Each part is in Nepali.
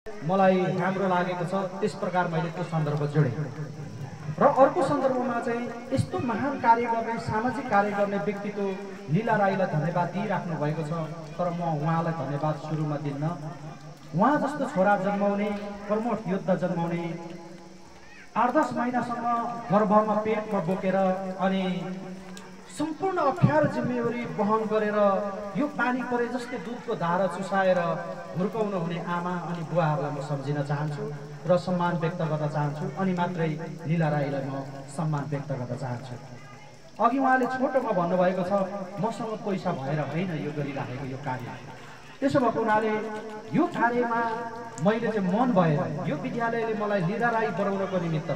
मलाई राम्रो लागेको छ, त्यस प्रकार मैले त्यो सन्दर्भ जोडेँ। र अर्को सन्दर्भमा चाहिँ यस्तो महान कार्य गर्ने, सामाजिक कार्य गर्ने व्यक्तित्व लीला राईलाई धन्यवाद दिइराख्नु भएको छ। तर म उहाँलाई धन्यवाद सुरुमा दिन्न। उहाँ जस्तो छोरा जन्माउने, कर्मठ योद्धा जन्माउने, 8-10 महिनासम्म गर्भमा पेटमा बोकेर अनि सम्पूर्ण अप्ठ्यारो जिम्मेवारी वहन गरेर यो पानी परे जस्तै दुधको धारा चुसाएर हुर्काउन हुने आमा अनि बुवाहरूलाई म सम्झिन चाहन्छु र सम्मान व्यक्त गर्न चाहन्छु। अनि मात्रै लीला राईलाई म सम्मान व्यक्त गर्न चाहन्छु। अघि उहाँले छोटोमा भन्नुभएको छ मसँग पैसा भएर होइन यो गरिराखेको यो कार्य। त्यसो भएको हुनाले यो कार्यमा मैले चाहिँ मन भएर यो विद्यालयले मलाई लीला राई बनाउनको निमित्त,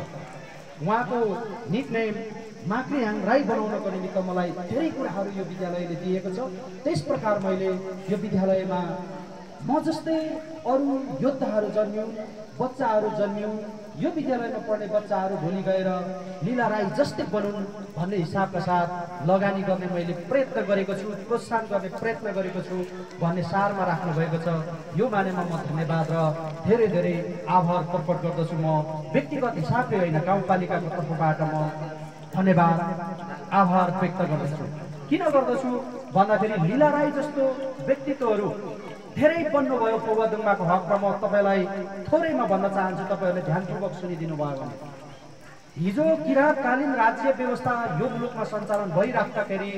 उहाँको निकनेम माक्रिहाङ राई बनाउनको निमित्त मलाई धेरै कुराहरू यो विद्यालयले दिएको छ। त्यस प्रकार मैले यो विद्यालयमा म जस्तै अरू योद्धाहरू जन्मियौँ, बच्चाहरू जन्मियौँ, यो विद्यालयमा पढ्ने बच्चाहरू भोलि गएर लीला राई जस्तै बनुन् भन्ने हिसाबका साथ लगानी गर्ने मैले प्रयत्न गरेको छु, प्रोत्साहन गर्ने प्रयत्न गरेको छु भन्ने सारमा राख्नु भएको छ। यो बारेमा म धन्यवाद र धेरै धेरै आभार प्रकट गर्दछु। म व्यक्तिगत हिसाबले होइन, गाउँपालिकाको तर्फबाट म धन्यवाद आभार व्यक्त गर्दछु। किन गर्दछु भन्दाखेरि लीला राई जस्तो व्यक्तित्वहरू धेरै बन्नुभयो पौवादुङमाको हकमा। म तपाईँलाई थोरैमा भन्न चाहन्छु, तपाईँहरूले ध्यानपूर्वक सुनिदिनु भयो भने हिजो किराँतकालीन राज्य व्यवस्था यो मुलुकमा सञ्चालन भइराख्दाखेरि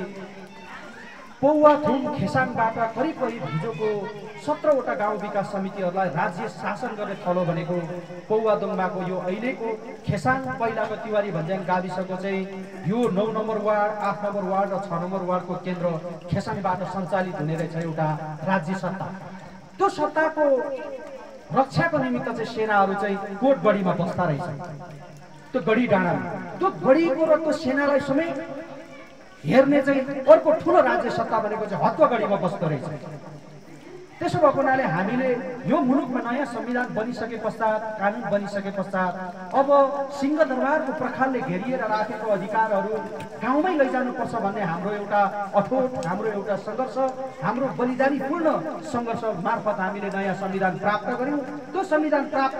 पौवाथुम खेसाङबाट करिब करिब हिजोको 17वटा गाउँ विकास समितिहरूलाई राज्य शासन गर्ने थलो भनेको पौवादुङमाको यो अहिलेको खेसाङ, पहिलाको तिवारी भन्ज्याङ गाविसको चाहिँ यो 9 नम्बर वार्ड, 8 नम्बर वार्ड र 6 नम्बर वार्डको केन्द्र खेसाङबाट सञ्चालित हुने रहेछ एउटा राज्य सत्ता। त्यो सत्ताको रक्षाको निमित्त चाहिँ सेनाहरू चाहिँ कोटगढीमा बस्दा रहेछ। त्यो गढी डाँडामा त्यो गढीको र त्यो सेनालाई समेत हेर्ने चाहिँ अर्को ठुलो राज्य सत्ता भनेको चाहिँ हत्वागढीमा बस्दो रहेछ। त्यसो भएको हुनाले हामीले यो मुलुकमा नयाँ संविधान बनिसके पश्चात, कानुन बनिसके पश्चात अब सिंहदरबारको प्रखालले घेरिएर राखेको अधिकारहरू गाउँमै लैजानुपर्छ भन्ने हाम्रो एउटा अठोट, हाम्रो एउटा सङ्घर्ष, हाम्रो बलिदानीपूर्ण सङ्घर्ष मार्फत हामीले नयाँ संविधान प्राप्त गर्यौँ। त्यो संविधान प्राप्त